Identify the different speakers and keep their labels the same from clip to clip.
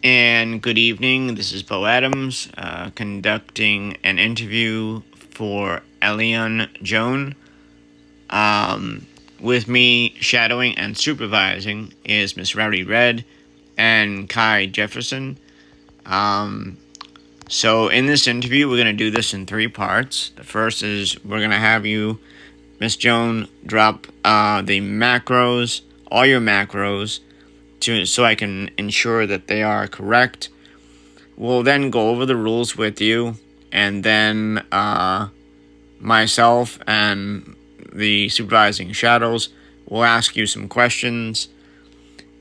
Speaker 1: and good evening. This is Bo Adams conducting an interview for Elion Joan. With me shadowing and supervising is Miss Rowdy Red and Kai Jefferson. So in this interview, we're going to do this in three parts. The first is we're going to have you, Miss Joan, drop the macros, all your macros, so I can ensure that they are correct. We'll then go over the rules with you, and then myself and the supervising shadows will ask you some questions,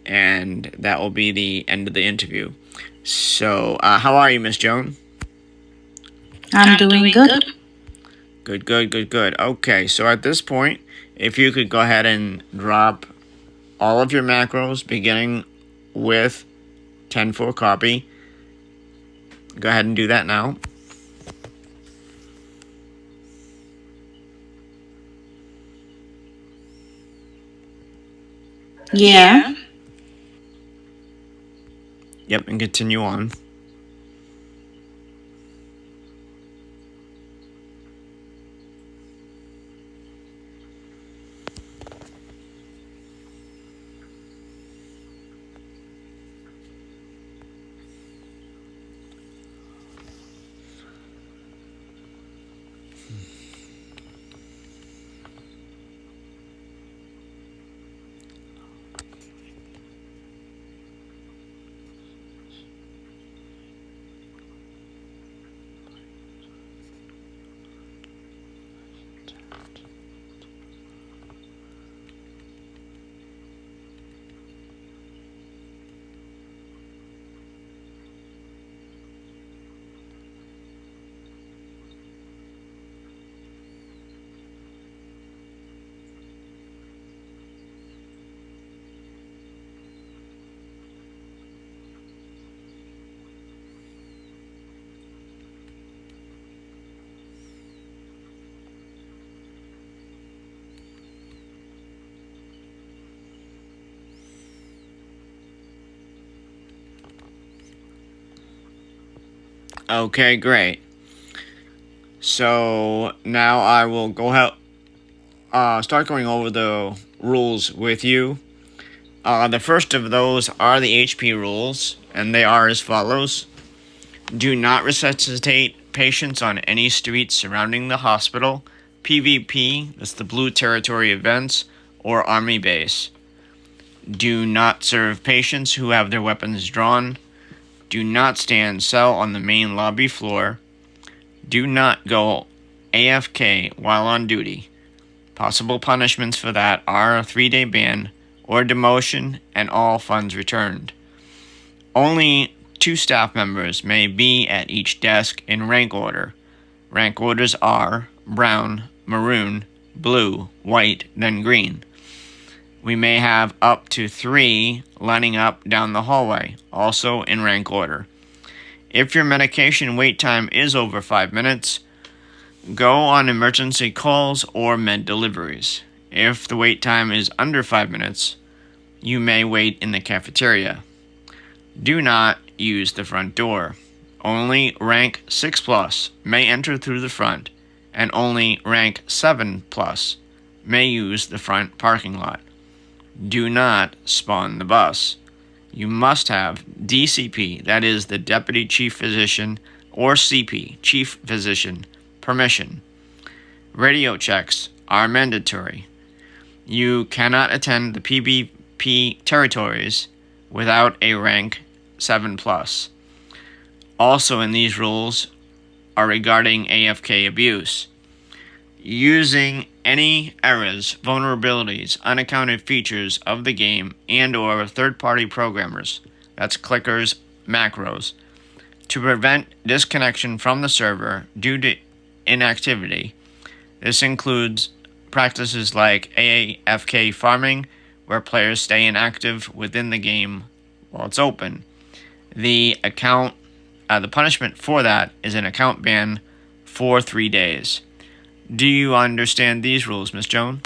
Speaker 1: and that will be the end of the interview. So, how are you, Miss Joan?
Speaker 2: I'm doing good.
Speaker 1: Good. Okay, so at this point, if you could go ahead and drop all of your macros, beginning with 10 for copy. Go ahead and do that now.
Speaker 2: Yeah.
Speaker 1: Yep, and continue on. Okay, great. So now I will start going over the rules with you. The first of those are the HP rules, and they are as follows. Do not resuscitate patients on any streets surrounding the hospital, PvP, that's the Blue Territory events, or Army base. Do not serve patients who have their weapons drawn. Do not stand cell on the main lobby floor. Do not go AFK while on duty. Possible punishments for that are a 3-day ban or demotion and all funds returned. Only 2 staff members may be at each desk in rank order. Rank orders are brown, maroon, blue, white, then green. We may have up to 3 lining up down the hallway, also in rank order. If your medication wait time is over 5 minutes, go on emergency calls or med deliveries. If the wait time is under 5 minutes, you may wait in the cafeteria. Do not use the front door. Only rank 6+ may enter through the front, and only rank 7+ may use the front parking lot. Do not spawn the bus. You must have DCP, that is the Deputy Chief Physician, or CP, Chief Physician, permission. Radio checks are mandatory. You cannot attend the PvP territories without a rank 7+. Also in these rules are regarding AFK abuse. Using any errors, vulnerabilities, unaccounted features of the game and or third-party programmers, that's clickers, macros, to prevent disconnection from the server due to inactivity. This includes practices like AFK farming, where players stay inactive within the game while it's open. The punishment for that is an account ban for 3 days. Do you understand these rules, Miss Joan?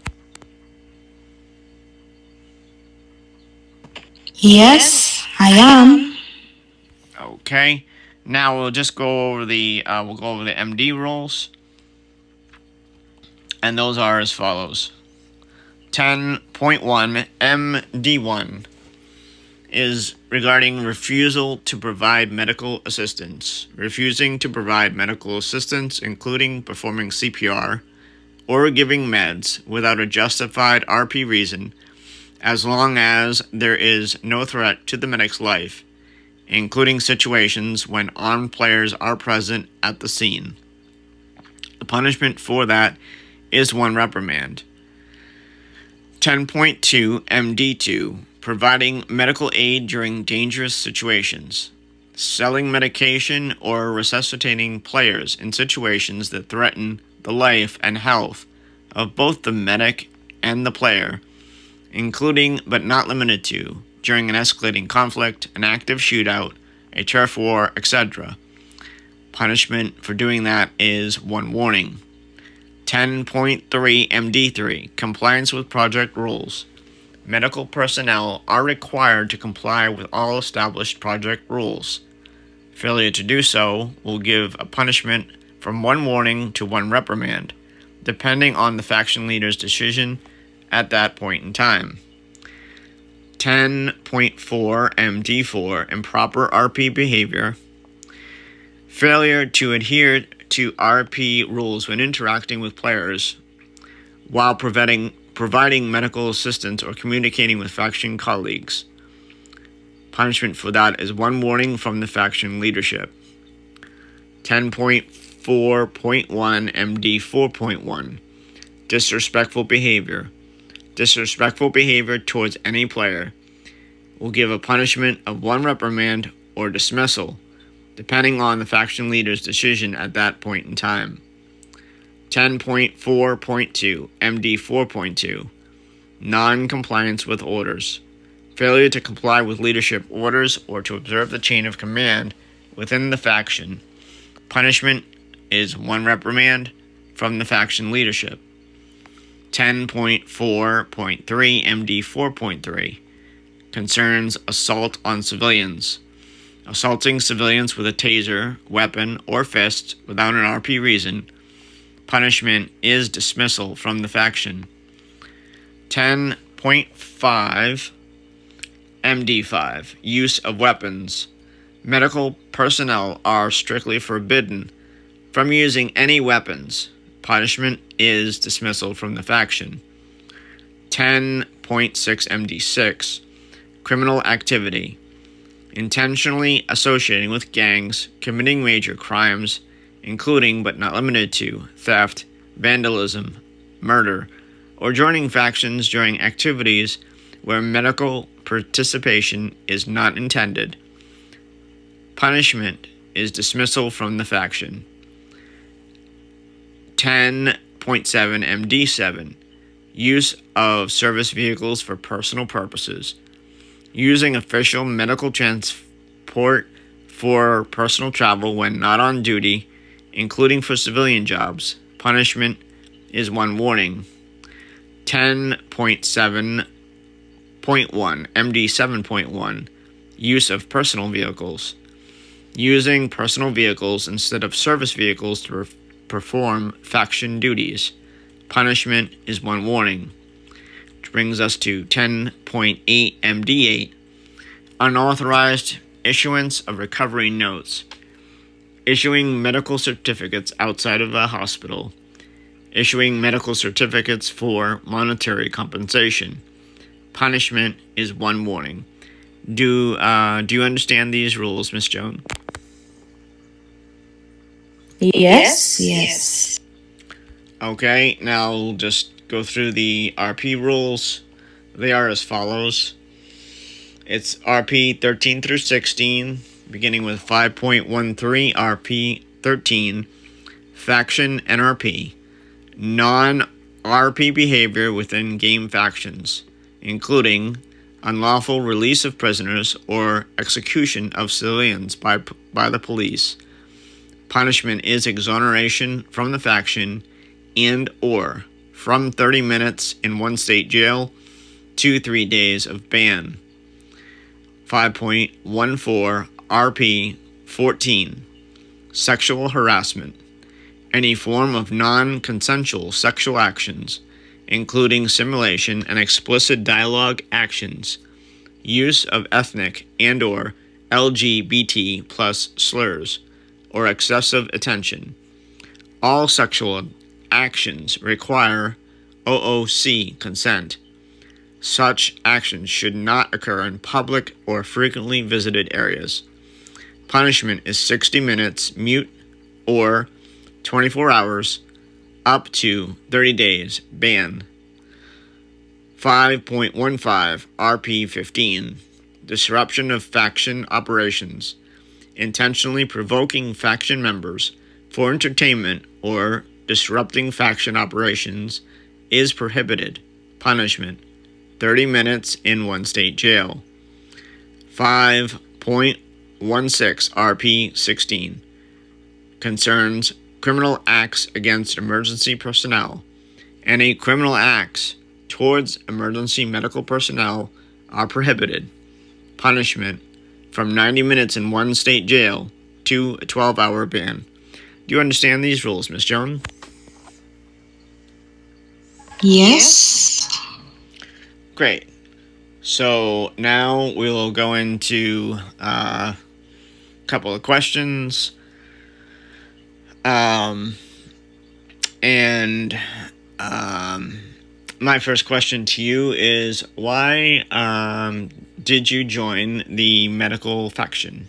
Speaker 2: Yes, I am.
Speaker 1: Okay, now we'll just go over the MD rules, and those are as follows. 10.1 MD1 is regarding refusal to provide medical assistance. Refusing to provide medical assistance, including performing CPR or giving meds without a justified RP reason, as long as there is no threat to the medic's life, including situations when armed players are present at the scene. The punishment for that is 1 reprimand. 10.2 MD2, providing medical aid during dangerous situations. Selling medication or resuscitating players in situations that threaten the life and health of both the medic and the player, including but not limited to during an escalating conflict, an active shootout, a turf war, etc. Punishment for doing that is 1 warning. 10.3 MD3, compliance with project rules. Medical personnel are required to comply with all established project rules. Failure to do so will give a punishment from 1 warning to 1 reprimand, depending on the faction leader's decision at that point in time. 10.4 MD4, improper RP behavior. Failure to adhere to RP rules when interacting with players while providing medical assistance or communicating with faction colleagues. Punishment for that is 1 warning from the faction leadership. 10.4.1 MD 4.1, disrespectful behavior. Disrespectful behavior towards any player will give a punishment of 1 reprimand or dismissal, depending on the faction leader's decision at that point in time. 10.4.2 MD 4.2, non-compliance with orders. Failure to comply with leadership orders or to observe the chain of command within the faction. Punishment is 1 reprimand from the faction leadership. 10.4.3 MD 4.3 concerns assault on civilians. Assaulting civilians with a taser, weapon, or fist without an RP reason. Punishment is dismissal from the faction. 10.5 MD5, use of weapons. Medical personnel are strictly forbidden from using any weapons. Punishment is dismissal from the faction. 10.6 MD6, criminal activity. Intentionally associating with gangs, committing major crimes, including but not limited to theft, vandalism, murder, or joining factions during activities where medical participation is not intended. Punishment is dismissal from the faction. 10.7 MD7, use of service vehicles for personal purposes. Using official medical transport for personal travel when not on duty, including for civilian jobs. Punishment is 1 warning. 10.7.1 MD 7.1, use of personal vehicles. Using personal vehicles instead of service vehicles to perform faction duties. Punishment is 1 warning. Which brings us to 10.8 MD8, unauthorized issuance of recovery notes. Issuing medical certificates outside of a hospital. Issuing medical certificates for monetary compensation. Punishment is 1 warning. Do you understand these rules, Miss Joan?
Speaker 2: Yes.
Speaker 1: Okay, now we'll just go through the RP rules. They are as follows. It's RP 13 through 16, beginning with 5.13 RP 13, faction NRP, non-RP behavior within game factions, including unlawful release of prisoners or execution of civilians by the police. Punishment is exoneration from the faction and or from 30 minutes in one state jail to 3 days of ban. 5.14 RP 14. Sexual harassment. Any form of non-consensual sexual actions, including simulation and explicit dialogue actions, use of ethnic and/or LGBT plus slurs, or excessive attention. All sexual actions require OOC consent. Such actions should not occur in public or frequently visited areas. Punishment is 60 minutes mute or 24 hours up to 30 days ban. 5.15 RP 15. Disruption of faction operations. Intentionally provoking faction members for entertainment or disrupting faction operations is prohibited. Punishment 30 minutes in one state jail. 5.16 RP 16. Concerns criminal acts against emergency personnel. Any criminal acts towards emergency medical personnel are prohibited. Punishment from 90 minutes in one state jail to a 12-hour ban. Do you understand these rules, Miss Jones?
Speaker 2: Yes.
Speaker 1: Great. So now we'll go into a couple of questions. My first question to you is, why did you join the medical faction?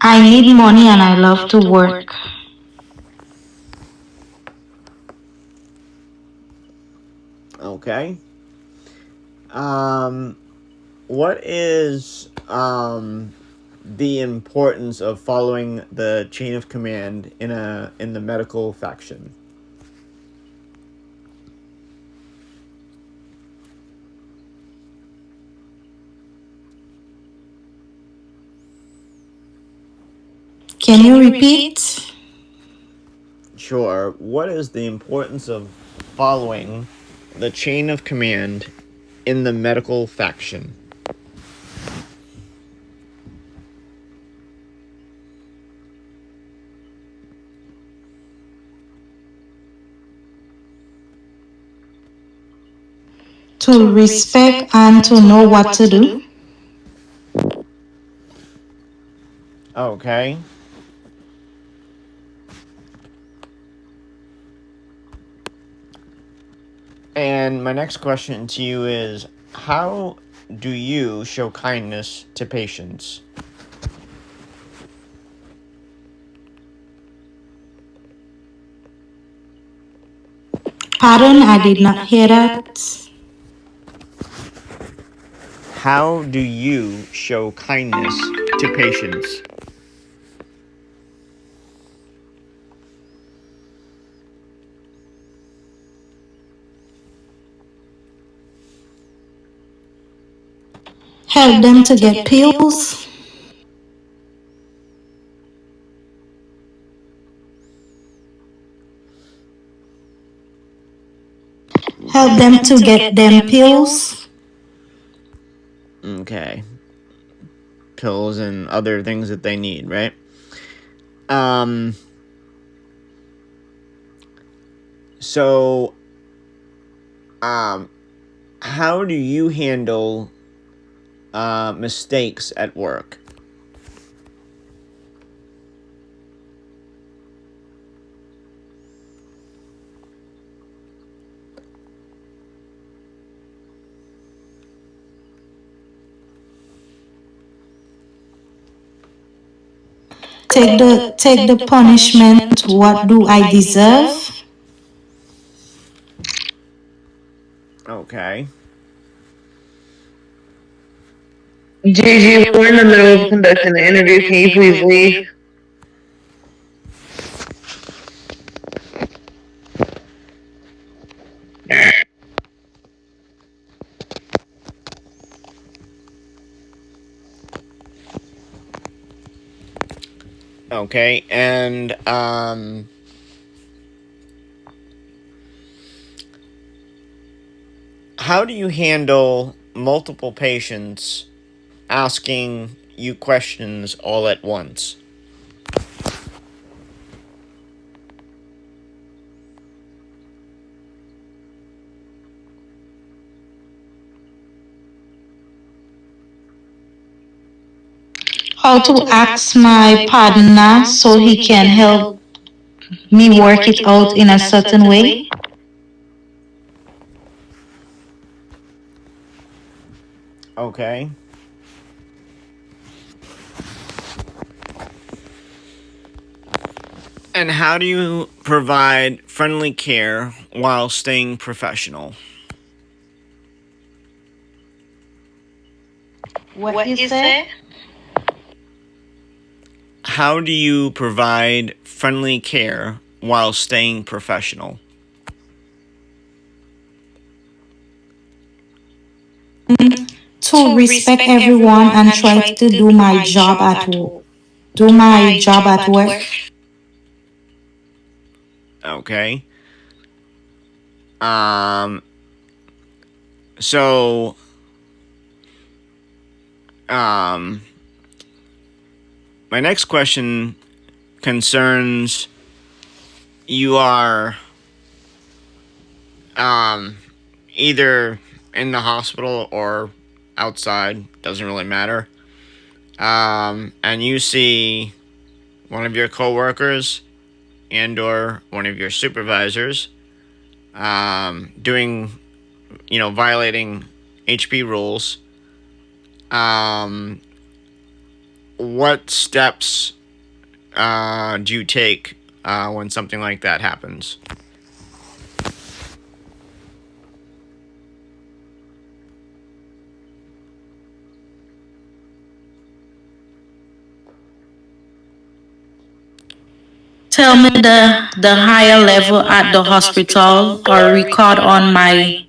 Speaker 2: I need money and I love to work.
Speaker 1: Okay. What is the importance of following the chain of command in the medical faction?
Speaker 2: Can you repeat?
Speaker 1: Sure. What is the importance of following the chain of command in the medical faction?
Speaker 2: To respect and to know what to do.
Speaker 1: Okay. And my next question to you is, how do you show kindness to patients?
Speaker 2: Pardon, I did not hear that.
Speaker 1: How do you show kindness to patients?
Speaker 2: Help them to get pills. Help them to get them pills.
Speaker 1: Okay. Pills and other things that they need, right? So, how do you handle mistakes at work?
Speaker 2: Take the punishment. What do I deserve?
Speaker 1: Okay.
Speaker 3: Gigi, we're in the middle of conducting the interview. Can you please leave?
Speaker 1: Okay, and how do you handle multiple patients asking you questions all at once?
Speaker 2: How to ask my partner so he can help me work it out in a certain way.
Speaker 1: Okay. And how do you provide friendly care while staying professional?
Speaker 2: What you say?
Speaker 1: How do you provide friendly care while staying professional?
Speaker 2: To respect everyone and try to do my job at work. Do my job at work.
Speaker 1: Okay. Um. So. Um. My next question concerns you are either in the hospital or outside, doesn't really matter. And you see one of your coworkers and or one of your supervisors doing, violating HP rules. What steps do you take when something like that happens?
Speaker 2: Tell me the higher level at the hospital or record on my.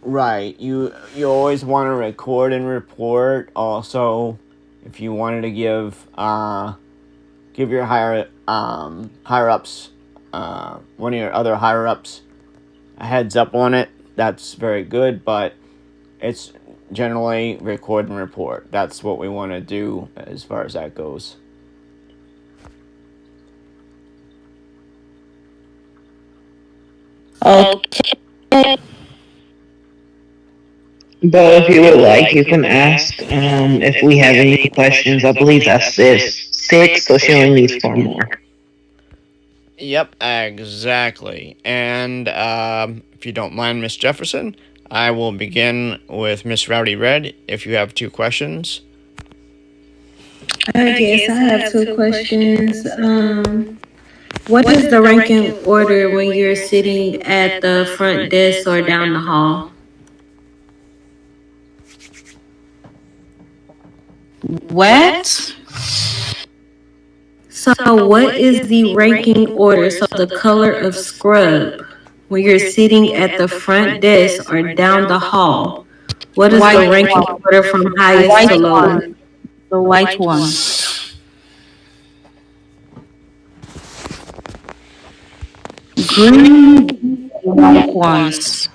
Speaker 1: Right. You always want to record and report. Also, if you wanted to give your higher ups one of your other higher ups a heads up on it, that's very good. But it's generally record and report. That's what we want to do as far as that goes.
Speaker 2: Okay.
Speaker 3: But if you would like, you can ask if we have any questions. I believe that's this six, so she only needs four more.
Speaker 1: Yep, exactly. And if you don't mind, Miss Jefferson, I will begin with Miss Rowdy Red if you have 2 questions.
Speaker 4: I guess I have two questions. What is the ranking order when you're sitting at the front desk or down the hall?
Speaker 2: What?
Speaker 4: So, what is the ranking order? So, the color of scrub when you're sitting at the front desk or down the hall. What is the
Speaker 2: White
Speaker 4: ranking
Speaker 2: one.
Speaker 4: order from highest
Speaker 2: White
Speaker 4: to lowest?
Speaker 2: one. The white one. Green white ones.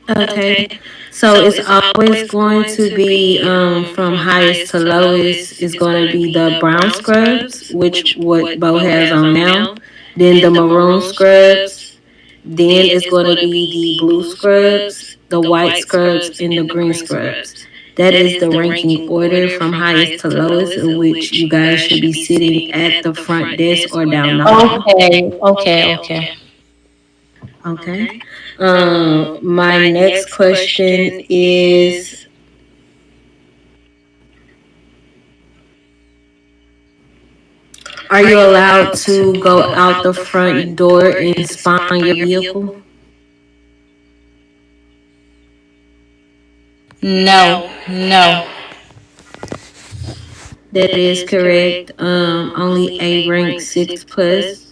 Speaker 4: Okay. So it's always going to be from highest to lowest is going to be the brown scrubs, which what Bo has on now. Then the maroon scrubs. Then it's going to be the blue scrubs, the white scrubs, and the green scrubs. That is the ranking order from highest to lowest, in which you guys should be sitting at the front desk or down the hall.
Speaker 2: Okay.
Speaker 4: Okay. My next question is, are you allowed to go out the front door and spy on your vehicle?
Speaker 2: No.
Speaker 4: That is correct. Only a rank 6 plus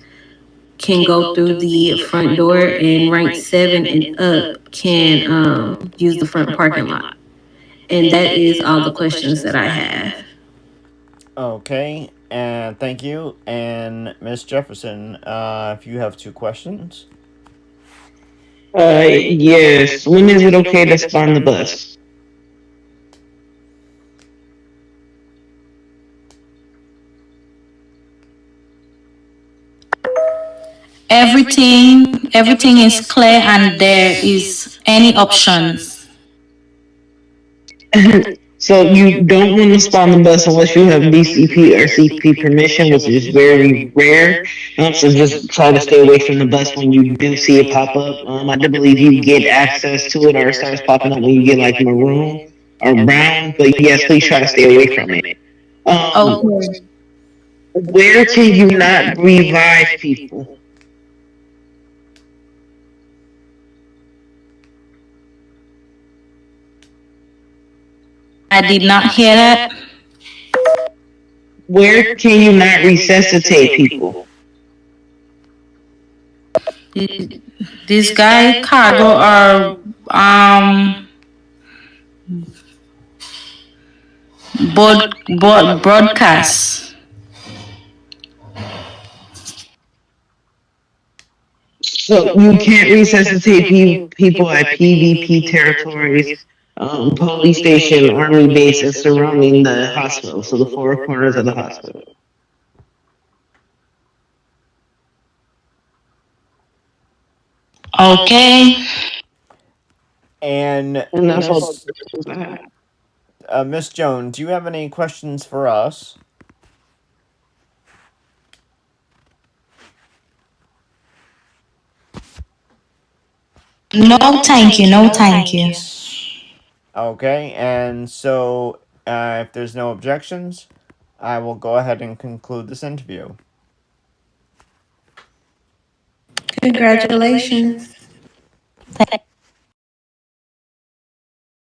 Speaker 4: can go through the front door, and rank 7 and up can use the front parking lot. And that is all the questions that I have.
Speaker 1: Okay, and thank you. And Miss Jefferson, if you have 2 questions.
Speaker 3: Yes. When is it okay to spawn the bus?
Speaker 2: Everything is clear and there is any options.
Speaker 3: So you don't want to spawn the bus unless you have DCP or CP permission, which is very rare. So just try to stay away from the bus when you do see it pop up. I do believe you get access to it or it starts popping up when you get like maroon or brown. But yes, please try to stay away from it.
Speaker 2: Okay.
Speaker 3: Where can you not revive people?
Speaker 2: I did not hear that.
Speaker 3: Where can you not resuscitate people?
Speaker 2: This guy cargo or broadcast.
Speaker 3: So you can't resuscitate people at PvP territories, police station, army bases surrounding the hospital, so the 4 corners of the hospital.
Speaker 2: Okay.
Speaker 1: And
Speaker 3: And that's all.
Speaker 1: Miss Jones, do you have any questions for us?
Speaker 2: No, thank you. No, thank you.
Speaker 1: Okay, and so if there's no objections, I will go ahead and conclude this interview.
Speaker 4: Congratulations.